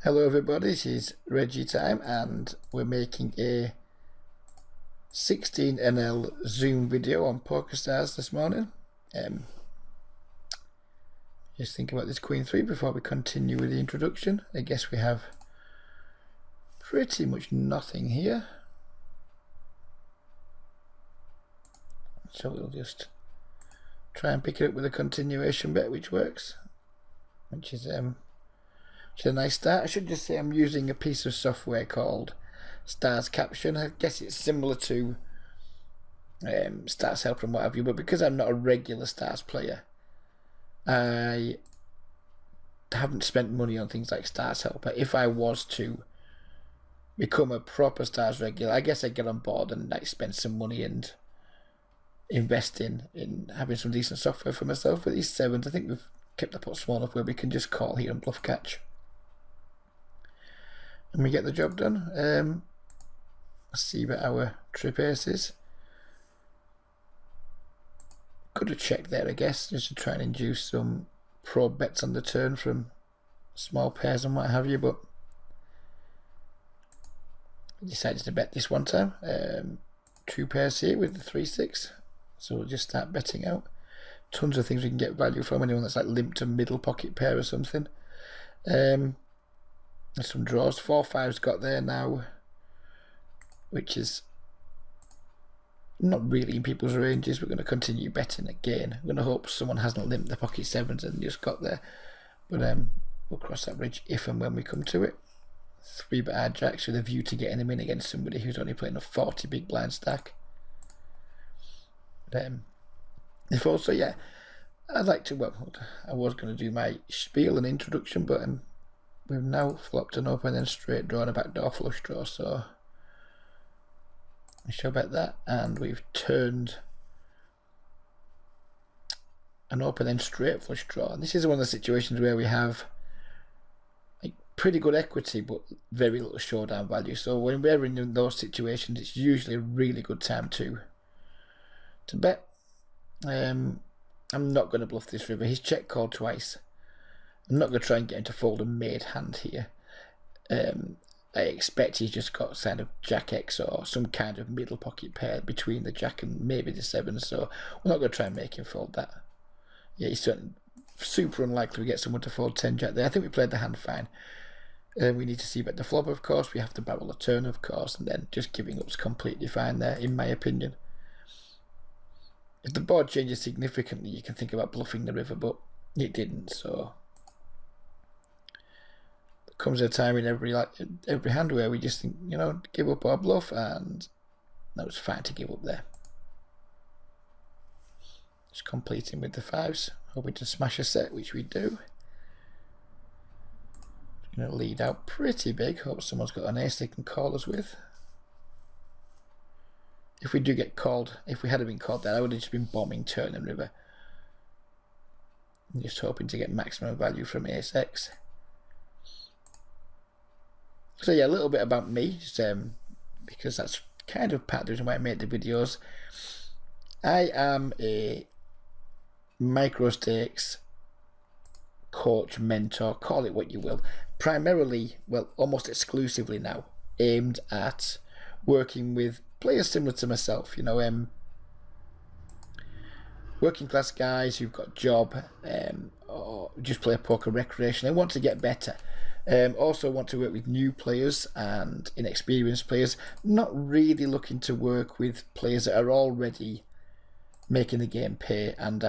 Hello everybody, this is Reggie time and we're making a 16NL Zoom video on PokerStars this morning. Just think about this Queen 3 before we continue with the introduction. I guess we have pretty much nothing here. So we'll just try and pick it up with a continuation bet which works. Which is a nice start. I should just say I'm using a piece of software called Stars Caption. I guess it's similar to Stars Helper and what have you, but because I'm not a regular Stars player, I haven't spent money on things like Stars Helper. If I was to become a proper Stars regular, I guess I'd get on board and like spend some money and invest in having some decent software for myself. With these sevens, I think we've kept the pot small enough where we can just call here and bluff catch. And we get the job done. Let's see what our trip ace is. Could have checked there, I guess, just to try and induce some probe bets on the turn from small pairs and what have you, but I decided to bet this one time. Two pairs here with the 3-6, so we'll just start betting out. Tons of things we can get value from. Anyone that's like limped a middle pocket pair or something. There's some draws. 4-5's got there now, which is not really in people's ranges. We're going to continue betting again. We're going to hope someone hasn't limped the pocket sevens and just got there, but we'll cross that bridge if and when we come to it. 3-bet hijacks with a view to getting them in against somebody who's only playing a 40 big blind stack. If also, yeah, I'd like to, well, I was going to do my spiel and introduction, but we've now flopped an open and straight draw and a backdoor flush draw, so I shall bet that. And we've turned an open and straight flush draw, and this is one of the situations where we have like pretty good equity but very little showdown value. So when we're in those situations, it's usually a really good time to bet. I'm not going to bluff this river. He's check called twice. I'm not going to try and get him to fold a made hand here. I expect he's just got kind of Jack X or some kind of middle pocket pair between the Jack and maybe the 7, so we're not going to try and make him fold that. Yeah, he's certainly super unlikely we get someone to fold 10 Jack there. I think we played the hand fine. We need to see bet the flop, of course. We have to barrel a turn, of course, and then just giving up's completely fine there, in my opinion. If the board changes significantly, you can think about bluffing the river, but it didn't, so there comes a time in every hand where we just think, you know, give up our bluff, and that was fine to give up there. Just completing with the 5s, hoping to smash a set, which we do. Going to lead out pretty big. Hope someone's got an ace they can call us with. If we do get called, if we had been called there, I would have just been bombing turn and river. I'm just hoping to get maximum value from ace X. So yeah, a little bit about me, just, because that's kind of part of the reason why I made the videos. I am a micro stakes coach, mentor, call it what you will. Primarily, well, almost exclusively now, aimed at working with players similar to myself, you know, working class guys who've got a job, or just play poker recreation. I want to get better. Also want to work with new players and inexperienced players. Not really looking to work with players that are already making the game pay and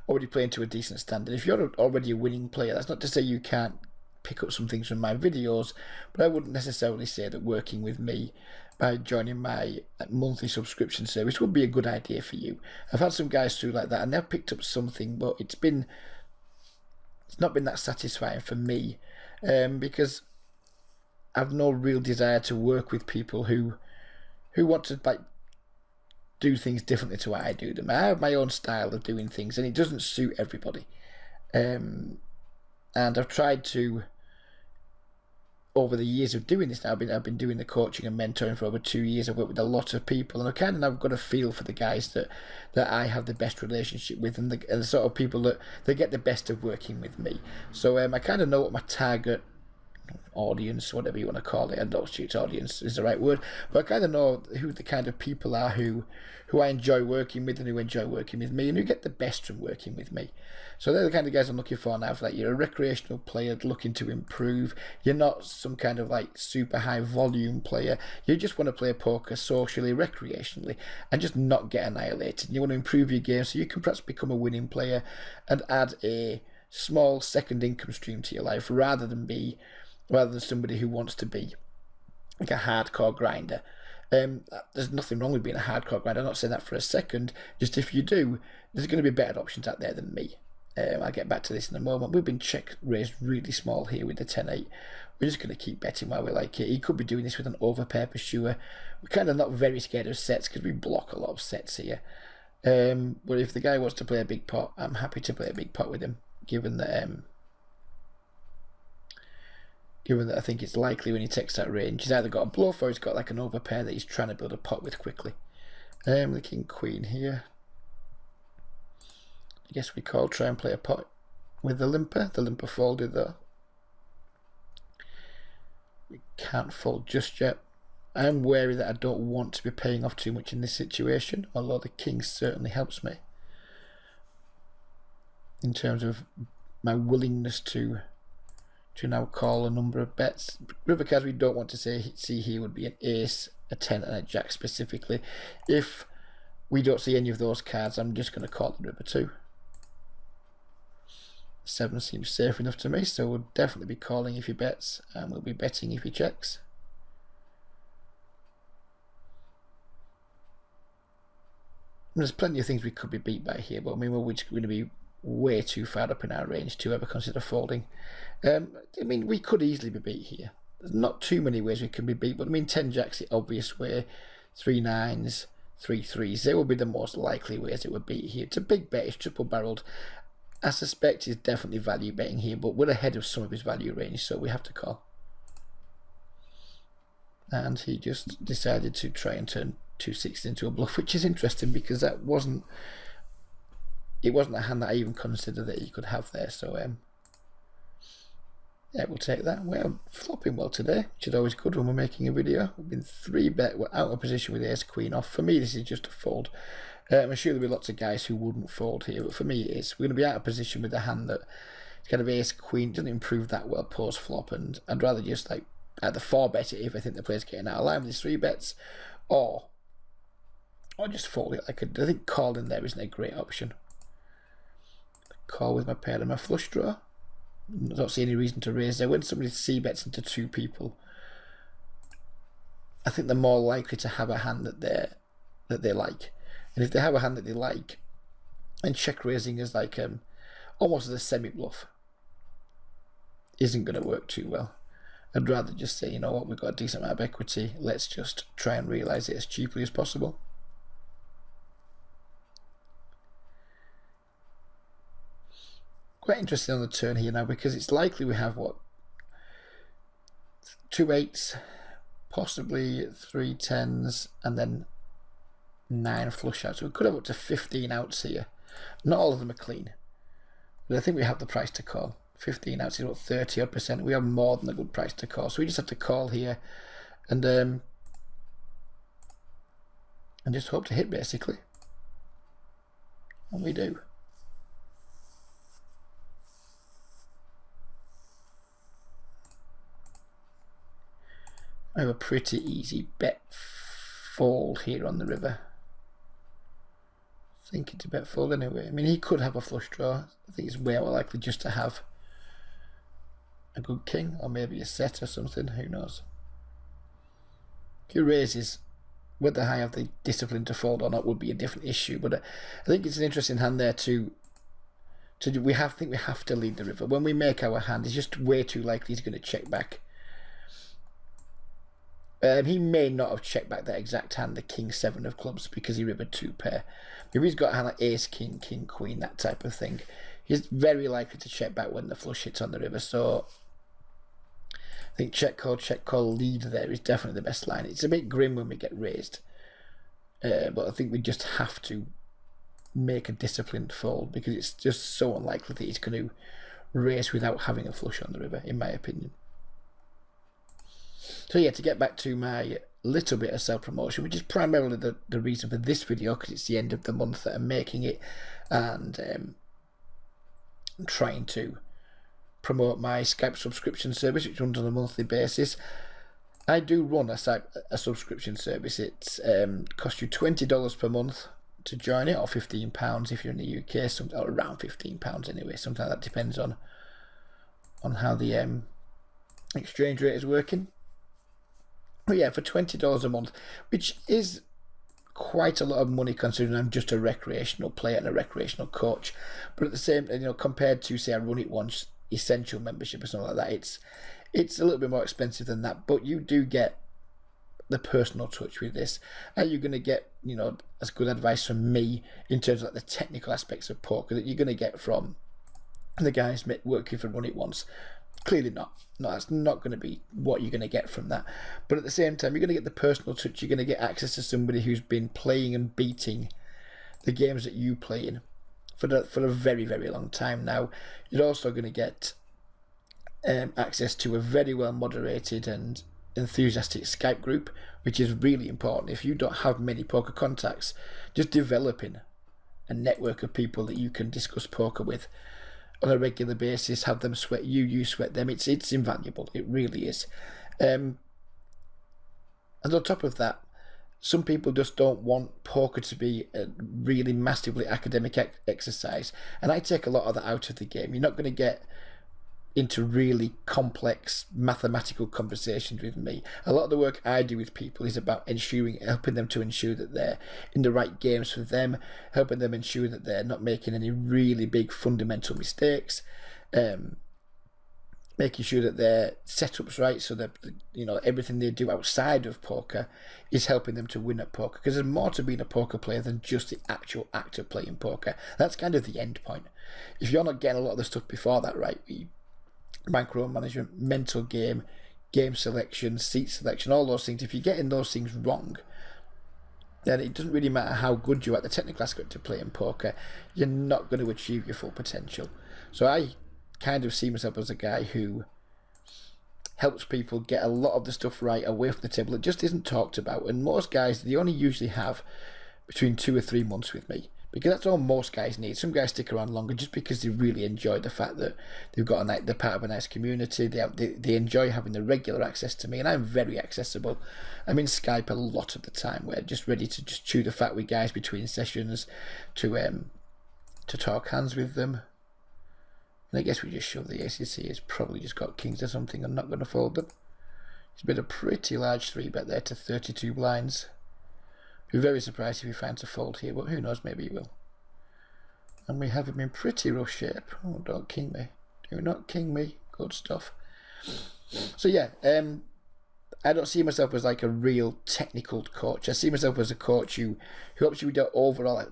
already playing to a decent standard. If you're already a winning player, that's not to say you can't pick up some things from my videos, but I wouldn't necessarily say that working with me by joining my monthly subscription service would be a good idea for you. I've had some guys through like that and they've picked up something, but it's not been that satisfying for me, because I've no real desire to work with people who want to like do things differently to what I do them. I have my own style of doing things and it doesn't suit everybody, and I've tried to over the years of doing this now, I've been doing the coaching and mentoring for over 2 years. I've worked with a lot of people, and I kind of now got a feel for the guys that I have the best relationship with, and the sort of people that get the best of working with me. So I kind of know what my target audience, whatever you want to call it, I don't think audience is the right word, but I kind of know who the kind of people are who I enjoy working with and who enjoy working with me and who get the best from working with me. So they're the kind of guys I'm looking for now. Like, you're a recreational player looking to improve. You're not some kind of like super high volume player. You just want to play poker socially, recreationally, and just not get annihilated. You want to improve your game so you can perhaps become a winning player and add a small second income stream to your life rather than somebody who wants to be like a hardcore grinder. There's nothing wrong with being a hardcore grinder. I'm not saying that for a second. Just if you do, there's going to be better options out there than me. I'll get back to this in a moment. We've been check raised really small here with the 10-8. We're just going to keep betting while we like it. He could be doing this with an overpair pursuer. We're kind of not very scared of sets because we block a lot of sets here. But if the guy wants to play a big pot, I'm happy to play a big pot with him, given that I think it's likely when he takes that range, he's either got a bluff or he's got like an overpair that he's trying to build a pot with quickly. The king queen here. I guess we call try and play a pot with the limper. The limper folded though. We can't fold just yet. I am wary that I don't want to be paying off too much in this situation, although the king certainly helps me in terms of my willingness to now call a number of bets. River cards we don't want to see here would be an ace, a 10 and a jack specifically. If we don't see any of those cards, I'm just going to call the river 2. 7 seems safe enough to me, so we'll definitely be calling if he bets, and we'll be betting if he checks. And there's plenty of things we could be beat by here, but I mean, we're just going to be way too far up in our range to ever consider folding. I mean, we could easily be beat here. There's not too many ways we can be beat, but I mean, 10 jacks the obvious way, 3 9s, 3 3s, they would be the most likely ways it would beat here. It's a big bet, it's triple barreled. I suspect he's definitely value betting here, but we're ahead of some of his value range, so we have to call. And he just decided to try and turn 2/6 into a bluff, which is interesting because that wasn't a hand that I even considered that he could have there. So yeah, we'll take that. We're flopping well today, which is always good when we're making a video. We've been 3-bet. We're out of position with ace queen off. For me, this is just a fold. I'm sure there'll be lots of guys who wouldn't fold here, but for me it is. We're going to be out of position with a hand that kind of ace queen doesn't improve that well post flop, and I'd rather just like either 4-bet it if I think the player's getting out of line with his 3-bets, or just fold it. I think calling there isn't a great option. Call with my pair and my flush draw. I don't see any reason to raise there. When somebody c-bets into 2 people, I think they're more likely to have a hand that they like. And if they have a hand that they like, and check raising is like almost as a semi-bluff, isn't going to work too well. I'd rather just say, you know what, we've got a decent amount of equity, let's just try and realise it as cheaply as possible. Quite interesting on the turn here now, because it's likely we have what, 2 8s, possibly 3 10s, and then 9 flush outs. So we could have up to 15 outs here. Not all of them are clean, but I think we have the price to call. 15 outs is what, 30%. We have more than a good price to call, so we just have to call here and just hope to hit, basically. And we do. I have a pretty easy bet fold here on the river. I think it's a bet fold anyway. I mean, he could have a flush draw. I think it's way more likely just to have a good king, or maybe a set or something. Who knows? If he raises, whether I have the discipline to fold or not would be a different issue. But I think it's an interesting hand there to do. I think we have to lead the river. When we make our hand, it's just way too likely he's going to check back. He may not have checked back that exact hand, the king 7 of clubs, because he rivered 2 pair. Maybe he's got a hand like ace king, king queen, that type of thing. He's very likely to check back when the flush hits on the river. So I think check call, lead there is definitely the best line. It's a bit grim when we get raised, but I think we just have to make a disciplined fold, because it's just so unlikely that he's going to race without having a flush on the river, in my opinion. So yeah, to get back to my little bit of self-promotion, which is primarily the reason for this video, because it's the end of the month that I'm making it, and I'm trying to promote my Skype subscription service, which runs on a monthly basis. I do run a subscription service. It costs you $20 per month to join it, or £15 if you're in the UK, or around £15 anyway. Sometimes that depends on how the exchange rate is working. But yeah, for $20 a month, which is quite a lot of money considering I'm just a recreational player and a recreational coach. But at the same, compared to, say, I Run It Once Essential membership or something like that, it's a little bit more expensive than that. But you do get the personal touch with this, and you're going to get, as good advice from me in terms of like the technical aspects of poker that you're going to get from the guys working for Run It Once. Clearly not. No, that's not going to be what you're going to get from that. But at the same time, you're going to get the personal touch. You're going to get access to somebody who's been playing and beating the games that you play in for a very, very long time now. You're also going to get access to a very well moderated and enthusiastic Skype group, which is really important. If you don't have many poker contacts, just developing a network of people that you can discuss poker with on a regular basis, have them sweat you, you sweat them. It's invaluable. It really is. And on top of that, some people just don't want poker to be a really massively academic exercise, and I take a lot of that out of the game. You're not going to get into really complex mathematical conversations with me. A lot of the work I do with people is about helping them to ensure that they're in the right games for them, helping them ensure that they're not making any really big fundamental mistakes, making sure that their setup's right, so that everything they do outside of poker is helping them to win at poker. Because there's more to being a poker player than just the actual act of playing poker. That's kind of the end point. If you're not getting a lot of the stuff before that right, bankroll management, mental game selection, seat selection, all those things, if you're getting those things wrong, then it doesn't really matter how good you are at the technical aspect of playing poker, you're not going to achieve your full potential. So I kind of see myself as a guy who helps people get a lot of the stuff right away from the table. It just isn't talked about, and most guys, they only usually have between 2 or 3 months with me, because that's all most guys need. Some guys stick around longer just because they really enjoy the fact that they've got they're part of a nice community. They enjoy having the regular access to me, and I'm very accessible. I'm in Skype a lot of the time. We're just ready to just chew the fat with guys between sessions, to talk hands with them. And I guess we just shove the ACC. It's probably just got kings or something. I'm not going to fold them. It's been a pretty large 3-bet there to 32 blinds. Be very surprised if he finds a fold here, but who knows, maybe he will. And we have him in pretty rough shape. Oh, don't king me. Do not king me. Good stuff. So yeah, I don't see myself as like a real technical coach. I see myself as a coach who helps you with the overall,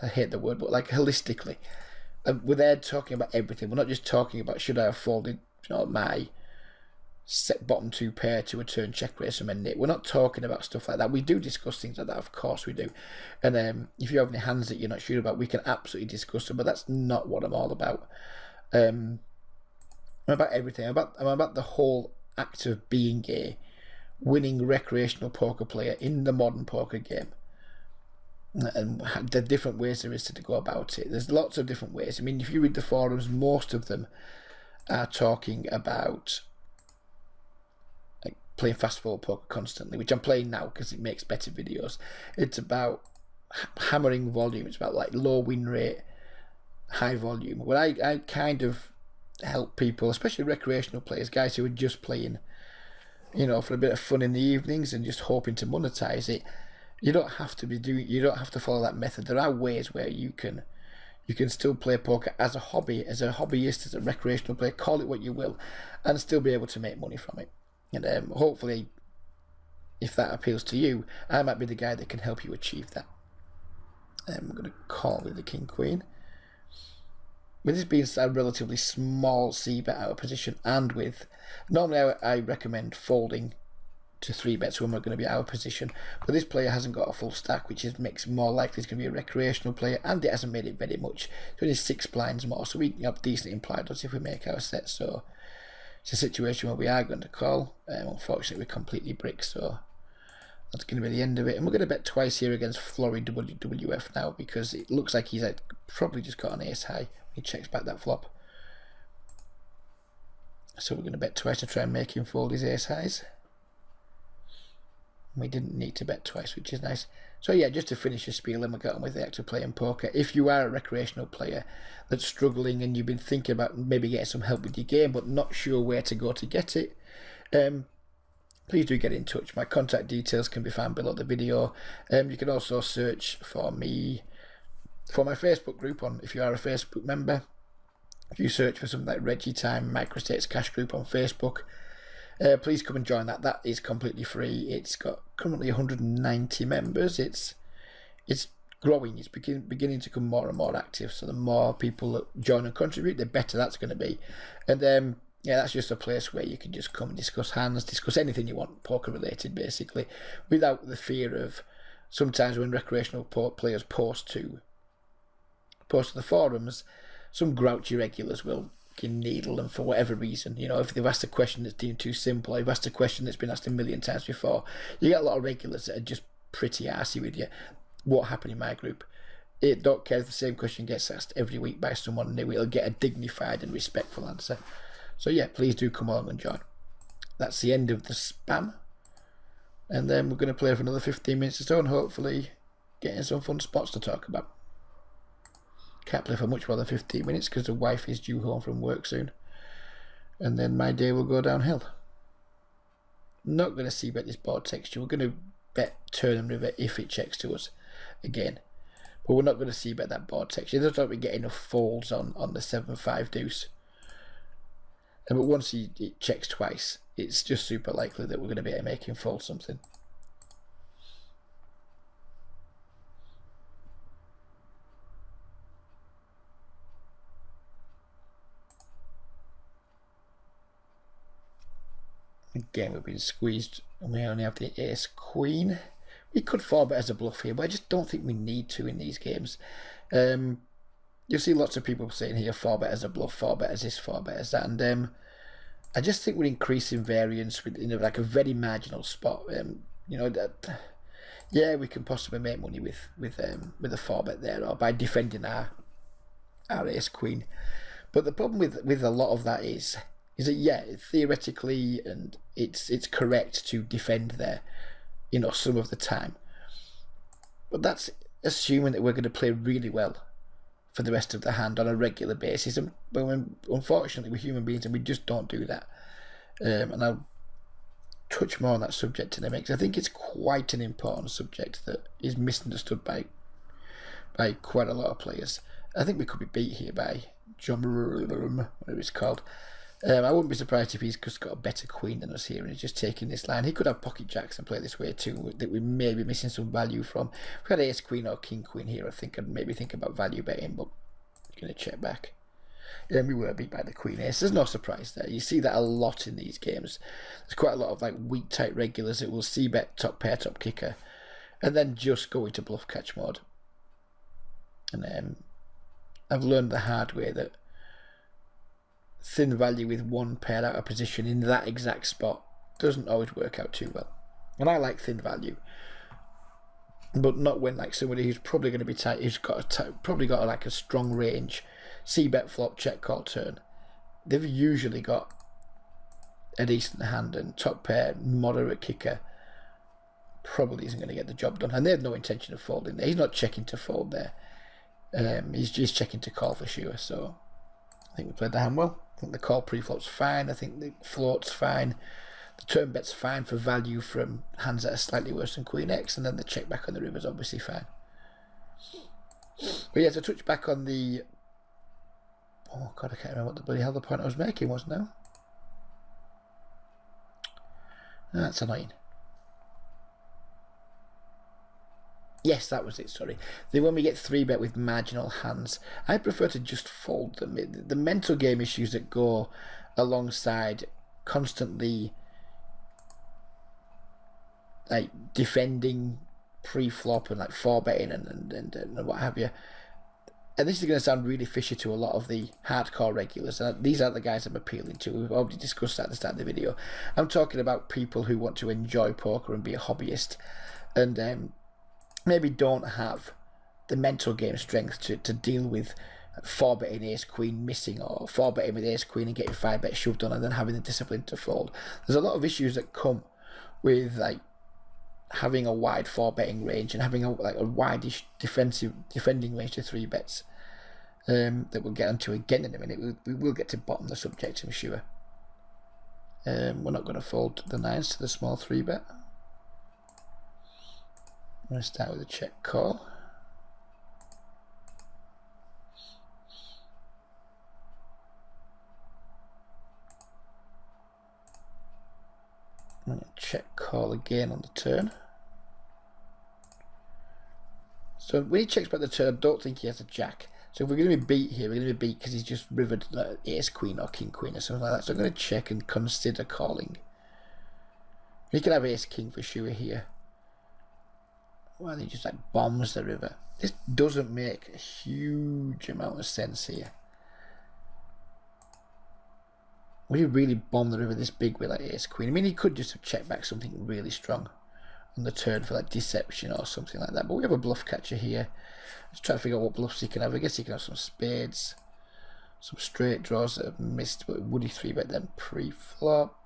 I hate the word, but like holistically. We're there talking about everything. We're not just talking about should I have folded my set bottom 2 pair to a turn check raise from a nit. We're not talking about stuff like that. We do discuss things like that, of course we do. And if you have any hands that you're not sure about, we can absolutely discuss them, but that's not what I'm all about. I'm about everything. I'm about the whole act of being a winning recreational poker player in the modern poker game, and the different ways there is to go about it. There's lots of different ways. I mean, if you read the forums, most of them are talking about playing fast forward poker constantly, which I'm playing now because it makes better videos. It's about hammering volume. It's about like low win rate, high volume. When I kind of help people, especially recreational players, guys who are just playing, for a bit of fun in the evenings and just hoping to monetize it. You don't have to follow that method. There are ways where you can still play poker as a hobby, as a hobbyist, as a recreational player, call it what you will, and still be able to make money from it. And hopefully, if that appeals to you, I might be the guy that can help you achieve that. I'm going to call with the King Queen. with this being a relatively small c-bet out of position, and with normally I recommend folding to 3-bets when we're going to be out of position, but this player hasn't got a full stack, which makes it more likely he's going to be a recreational player, and it hasn't made it very much. It's only 6 blinds more, so we have decently implied odds if we make our set. So it's a situation where we are going to call. Unfortunately, we completely brick, so that's going to be the end of it. And we're going to bet twice here against Flory WWF now, because it looks like he's probably just got an ace high. He checks back that flop. So we're going to bet twice to try and make him fold his ace highs. We didn't need to bet twice, which is nice. So yeah, just to finish the spiel, and we'll get on with the actual play in poker. If you are a recreational player that's struggling and you've been thinking about maybe getting some help with your game but not sure where to go to get it, please do get in touch. My contact details can be found below the video. You can also search for me for my Facebook group if you are a Facebook member. If you search for something like Reggie Time Microstates Cash Group on Facebook, please come and join that. That is completely free. It's got currently 190 members. It's growing. It's beginning to become more and more active. So the more people that join and contribute, the better that's going to be. And yeah, that's just a place where you can just come and discuss hands, discuss anything you want, poker related, basically, without the fear of sometimes when recreational players post to the forums, some grouchy regulars will needle them for whatever reason. You know, if they've asked a question that's deemed too simple, or you've asked a question that's been asked a million times before, you get a lot of regulars that are just pretty arsey with you. What happened in my group? It don't care if the same question gets asked every week by someone new, it'll get a dignified and respectful answer. So yeah, please do come along and join. That's the end of the spam, and then we're going to play for another 15 minutes or so, and hopefully getting some fun spots to talk about. Can't play for much more than 15 minutes because the wife is due home from work soon, and then my day will go downhill. Not going to see bet this board texture. We're going to bet turn and river if it checks to us again, but we're not going to see bet that board texture. There's not we get enough folds on the 7-5 deuce, but once it checks twice, it's just super likely that we're going to be making fold something. Again, we've been squeezed and we only have the ace queen. We could 4-bet as a bluff here, but I just don't think we need to in these games. You'll see lots of people saying here 4-bet as a bluff, 4-bet as this, 4-bet as that, and I just think we're increasing variance with like a very marginal spot. You know, that yeah, we can possibly make money with a 4-bet there, or by defending our ace queen. But the problem with a lot of that is that yeah, theoretically, and it's correct to defend there, you know, some of the time. But that's assuming that we're going to play really well for the rest of the hand on a regular basis, and unfortunately we're human beings and we just don't do that. And I'll touch more on that subject in a minute, because I think it's quite an important subject that is misunderstood by quite a lot of players. I think we could be beat here by John, whatever it's called. I wouldn't be surprised if he's just got a better queen than us here and he's just taking this line. He could have pocket jacks and play this way too, that we may be missing some value from. If we had ace queen or king queen here, I think I'd maybe think about value betting, but I'm going to check back. And we were beat by the queen ace. There's no surprise there. You see that a lot in these games. There's quite a lot of like weak type regulars that will see bet top pair, top kicker, and then just go into bluff catch mode. And I've learned the hard way that thin value with one pair out of position in that exact spot doesn't always work out too well. And I like thin value, but not when like somebody who's probably going to be tight, who's got probably got like a strong range, c-bet flop, check call turn. They've usually got a decent hand, and top pair, moderate kicker probably isn't going to get the job done, and they have no intention of folding there. He's not checking to fold there. He's just checking to call for sure. So I think we played the hand well. I think the call pre-flop's fine. I think the float's fine. The turn bet's fine for value from hands that are slightly worse than Queen X, and then the check back on the river's obviously fine. But yeah, to touch back on the... Oh god, I can't remember what the bloody hell the point I was making was now. That's annoying. Yes, that was it, sorry. When we get 3-bet with marginal hands, I prefer to just fold them. The mental game issues that go alongside constantly like defending pre-flop and like 4-betting and what have you. And this is going to sound really fishy to a lot of the hardcore regulars. These are the guys I'm appealing to. We've already discussed that at the start of the video. I'm talking about people who want to enjoy poker and be a hobbyist, and maybe don't have the mental game strength to deal with 4-betting ace-queen missing, or 4-betting with ace-queen and getting 5-bet shoved on, and then having the discipline to fold. There's a lot of issues that come with like having a wide 4-betting range and having a wide-ish defending range to 3-bets, that we'll get onto again in a minute. We will get to bottom the subject, I'm sure. We're not going to fold the 9s to the small 3-bet. I'm going to start with a check call. I'm going to check call again on the turn. So when he checks back the turn, I don't think he has a jack. So if we're going to be beat here, we're going to be beat because he's just rivered like ace-queen or king-queen or something like that. So I'm going to check and consider calling. He can have ace-king for sure here. Well, he just like bombs the river. This doesn't make a huge amount of sense here. Would he really bomb the river this big with like ace-queen? I mean, he could just have checked back something really strong on the turn for like deception or something like that. But we have a bluff catcher here. Let's try to figure out what bluffs he can have. I guess he can have some spades, some straight draws that have missed, but would he 3-bet them pre-flop?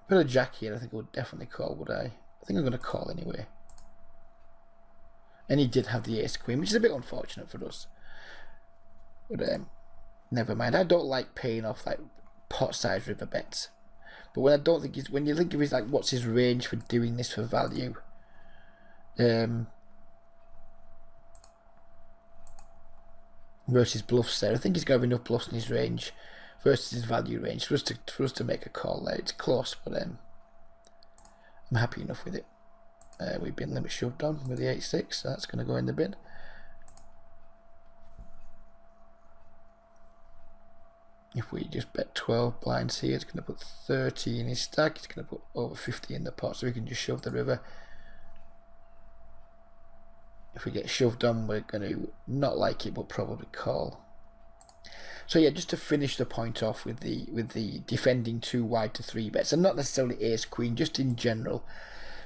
Put a jack here, I think I would definitely call, would I? I think I'm going to call anyway. And he did have the ace-queen, which is a bit unfortunate for us. But never mind. I don't like paying off like pot-sized river bets. But when I don't think he's, when you think of his like what's his range for doing this for value, versus bluffs there, I think he's got enough bluffs in his range versus his value range for us to make a call there. It's close, but I'm happy enough with it. We've been limit shoved on with the 8-6, so that's going to go in the bin. If we just bet 12 blinds here, it's going to put 30 in his stack. It's going to put over 50 in the pot, so we can just shove the river. If we get shoved on, we're going to not like it, but probably call. So yeah, just to finish the point off with the defending too wide to 3-bets, and not necessarily ace-queen, just in general,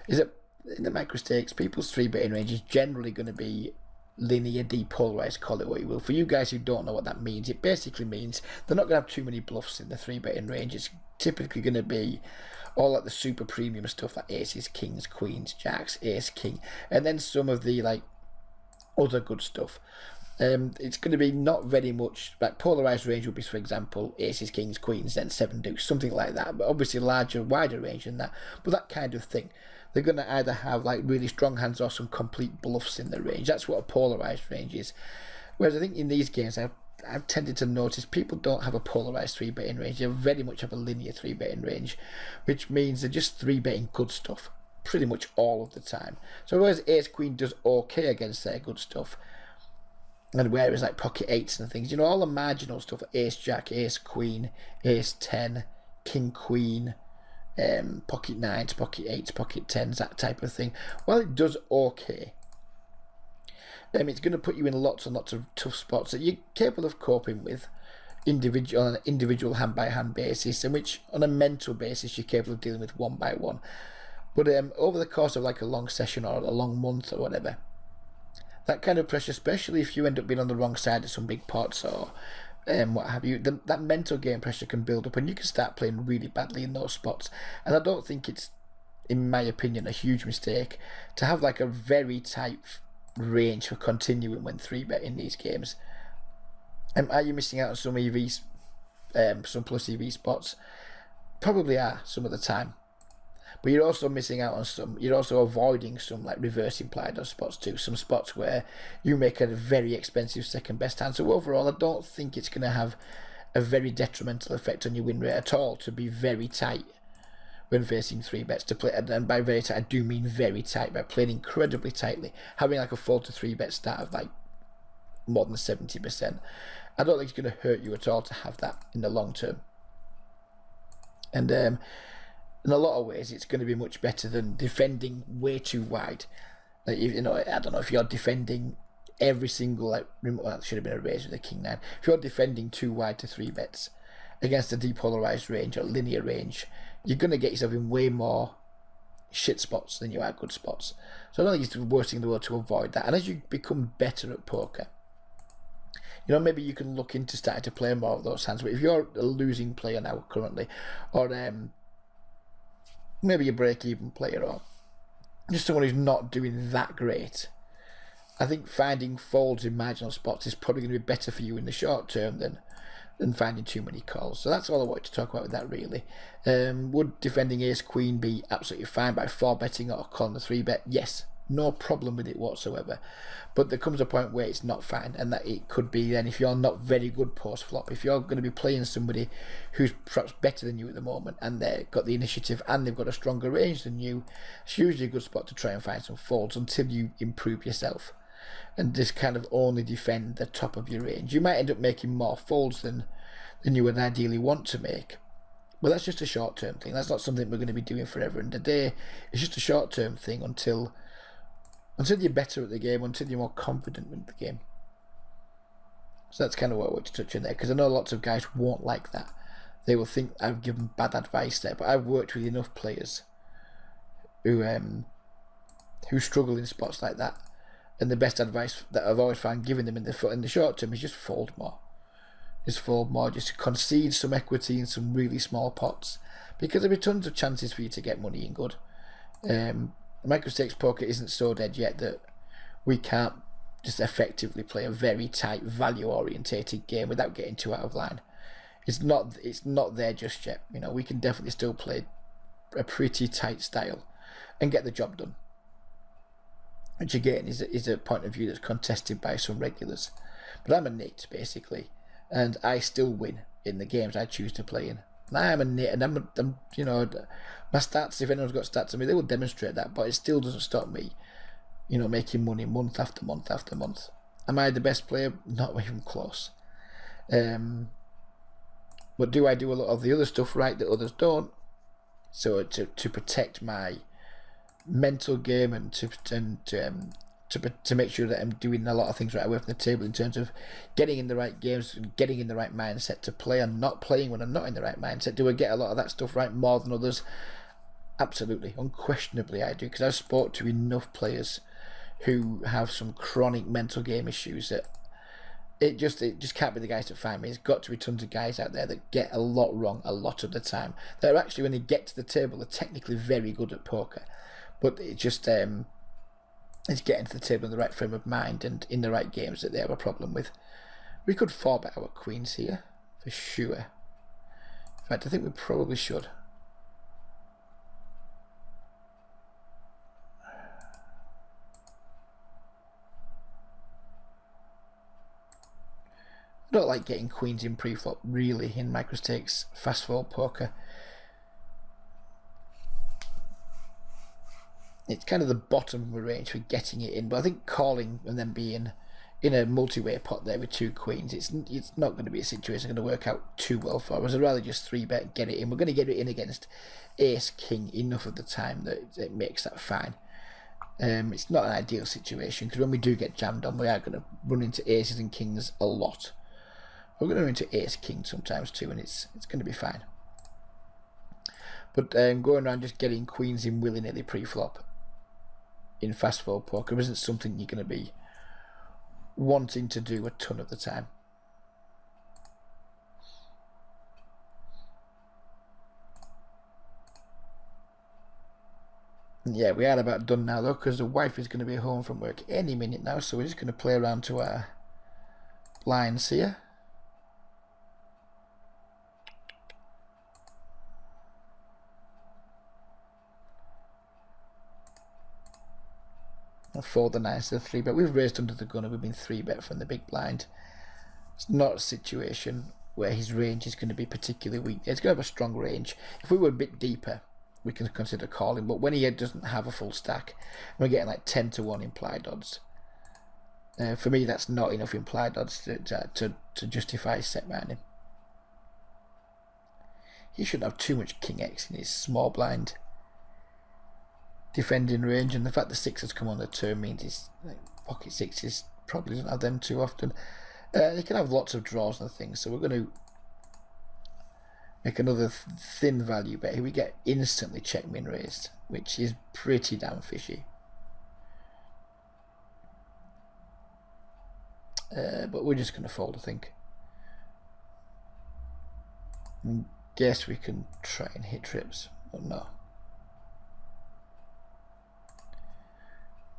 is that in the micro stakes, people's 3-betting range is generally going to be linear, depolarized, call it what you will. For you guys who don't know what that means, it basically means they're not going to have too many bluffs in the 3-betting range. It's typically going to be all like the super premium stuff like aces, kings, queens, jacks, ace, king, and then some of the like other good stuff. It's going to be not very much like polarized range would be, for example, aces, kings, queens, then 7 deuce, something like that, but obviously larger, wider range than that. But that kind of thing, they're going to either have like really strong hands or some complete bluffs in the range. That's what a polarized range is. Whereas I think in these games, I've tended to notice people don't have a polarized 3-betting range. They very much have a linear 3-betting range, which means they're just 3-betting good stuff pretty much all of the time. So whereas ace queen does okay against their good stuff, and whereas like pocket 8s and things, you know, all the marginal stuff, ace jack, ace queen, ace 10, king queen, pocket 9s, pocket 8s, pocket 10s, that type of thing, well, it does okay. It's going to put you in lots and lots of tough spots that you're capable of coping with on an individual hand by hand basis, and which on a mental basis you're capable of dealing with one by one. But over the course of like a long session or a long month or whatever, that kind of pressure, especially if you end up being on the wrong side of some big pots or what have you, that mental game pressure can build up and you can start playing really badly in those spots. And I don't think it's, in my opinion, a huge mistake to have like a very tight range for continuing when 3-betting these games. Are you missing out on some EVs, some plus EV spots? Probably are some of the time. But you're also missing out on some, you're also avoiding some like reverse implied on spots too. Some spots where you make a very expensive second best hand. So overall, I don't think it's going to have a very detrimental effect on your win rate at all to be very tight when facing 3-bets to play, and by very tight I do mean very tight, by playing incredibly tightly, having like a 4 to 3-bet start of like more than 70%. I don't think it's going to hurt you at all to have that in the long term. And in a lot of ways, it's going to be much better than defending way too wide. Like, I don't know if you're defending every single it should have been a raise with the king 9. If you're defending too wide to 3-bets against a depolarized range or linear range, you're going to get yourself in way more shit spots than you are good spots. So I don't think it's the worst thing in the world to avoid that. And as you become better at poker, maybe you can look into starting to play more of those hands. But if you're a losing player now currently, or maybe a break-even player, or just someone who's not doing that great, I think finding folds in marginal spots is probably going to be better for you in the short term than finding too many calls. So that's all I wanted to talk about with that, really. Would defending ace-queen be absolutely fine by 4-betting or calling the 3-bet? Yes. No problem with it whatsoever. But there comes a point where it's not fine, and that it could be then if you're not very good post-flop, if you're going to be playing somebody who's perhaps better than you at the moment, and they've got the initiative and they've got a stronger range than you, it's usually a good spot to try and find some folds until you improve yourself and just kind of only defend the top of your range. You might end up making more folds than you would ideally want to make. But that's just a short-term thing. That's not something we're going to be doing forever and a day. It's just a short-term thing until you're better at the game, until you're more confident in the game. So that's kind of what I want to touch on there, because I know lots of guys won't like that. They will think I've given bad advice there, but I've worked with enough players who struggle in spots like that, and the best advice that I've always found giving them in the short term is just fold more. Just fold more, just concede some equity in some really small pots, because there'll be tons of chances for you to get money in good. Microstakes poker isn't so dead yet that we can't just effectively play a very tight, value-orientated game without getting too out of line. It's not there just yet. We can definitely still play a pretty tight style and get the job done, which again is a point of view that's contested by some regulars. But I'm a nit basically, and I still win in the games I choose to play in. I'm a nit, and I'm my stats, if anyone's got stats on me, they will demonstrate that, but it still doesn't stop me, making money month after month after month. Am I the best player? Not even close. But do I do a lot of the other stuff right that others don't? So to protect my mental game and to make sure that I'm doing a lot of things right away from the table in terms of getting in the right games and getting in the right mindset to play and not playing when I'm not in the right mindset. Do I get a lot of that stuff right more than others? Absolutely, unquestionably I do, because I've spoke to enough players who have some chronic mental game issues that it just can't be the guys that find me. There's got to be tons of guys out there that get a lot wrong a lot of the time. They're actually, when they get to the table, they're technically very good at poker, but it just it's getting to the table in the right frame of mind and in the right games that they have a problem with. We could 4-bet our queens here for sure. In fact, I think we probably should. I don't like getting queens in pre-flop really in microstakes fast fold poker. It's kind of the bottom of the range for getting it in, but I think calling and then being in a multi-way pot there with 2 queens, it's not going to be a situation going to work out too well for us. I'd rather just 3-bet, get it in. We're going to get it in against ace king enough of the time that it makes that fine. It's not an ideal situation, because when we do get jammed on, we are going to run into aces and kings a lot. We're going to run into ace king sometimes too, and it's going to be fine. But going around just getting queens in willy-nilly pre-flop in fast fold poker isn't something you're going to be wanting to do a ton of the time. Yeah, we are about done now though, because the wife is going to be home from work any minute now, so we're just going to play around to our blinds here. For the 9 to the 3-bet. We've raised under the gun and we've been 3-bet from the big blind. It's not a situation where his range is going to be particularly weak. It's going to have a strong range. If we were a bit deeper, we can consider calling. But when he doesn't have a full stack, we're getting like 10 to 1 implied odds. For me, that's not enough implied odds to justify set mining. He shouldn't have too much King X in his small blind defending range, and the fact the 6 has come on the turn means his pocket 6s probably doesn't have them too often. They can have lots of draws and things, so we're going to make another thin value bet here. We get instantly check min raised, which is pretty damn fishy. But we're just going to fold, I think. I guess we can try and hit trips, but no.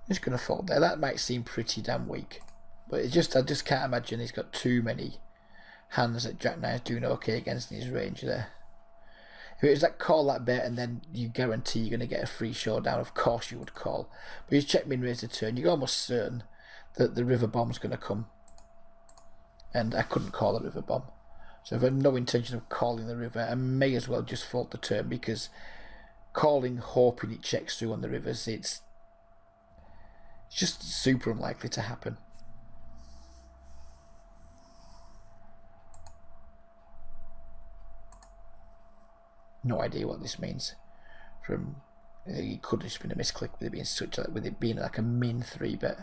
Just going to fold there. That might seem pretty damn weak, but I just can't imagine he's got too many hands that Jack 9 is doing okay against in his range there. If it was that call that bet and then you guarantee you're going to get a free showdown, of course you would call. But he's check min raised a turn, you're almost certain that the river bomb's going to come. And I couldn't call the river bomb. So if I have no intention of calling the river, I may as well just fold the turn, because calling hoping it checks through on the rivers, it's just super unlikely to happen. No idea what this means. From it could have just been a misclick with it being such like, with it being like a min 3 bet.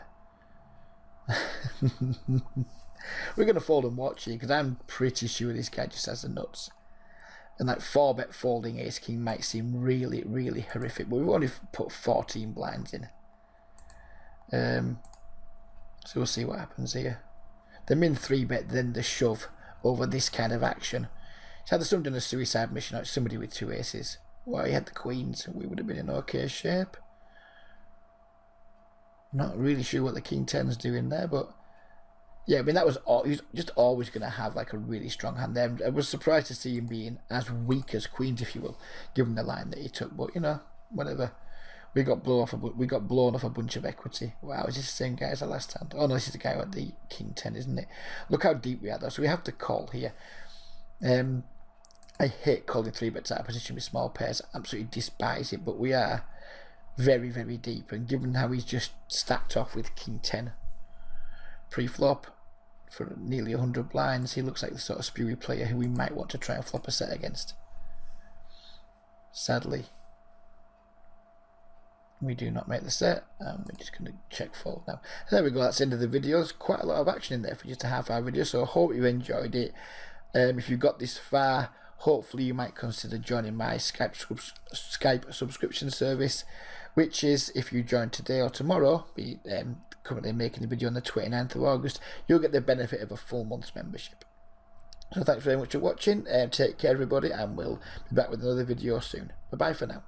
We're going to fold and watch here, because I'm pretty sure this guy just has the nuts. And like 4 bet folding ace king might seem really, really horrific, but we've only put 14 blinds in. So we'll see what happens here. The min 3 bet, then the shove over this kind of action. So had somebody done a suicide mission, like somebody with 2 aces. Well, he had the queens, we would have been in okay shape. Not really sure what the king 10's doing there, but yeah, I mean, that was all. He's just always going to have like a really strong hand there. I was surprised to see him being as weak as queens, if you will, given the line that he took. But you know, whatever. We got blown off a bunch of equity. Wow, is this the same guy as the last hand? Oh no, this is the guy with the king 10, isn't it? Look how deep we are though. So we have to call here. I hate calling 3 bets out of position with small pairs. I absolutely despise it. But we are very, very deep, and given how he's just stacked off with king 10 pre-flop for nearly 100 blinds, he looks like the sort of spewy player who we might want to try and flop a set against. Sadly, we do not make the set, and we're just going to check fold now. There we go, that's the end of the video. There's quite a lot of action in there for just a half-hour video, so I hope you enjoyed it. If you got this far, hopefully you might consider joining my Skype subscription service, which is, if you join today or tomorrow, currently making the video on the 29th of August, you'll get the benefit of a full month's membership. So thanks very much for watching, take care everybody, and we'll be back with another video soon. Bye bye for now.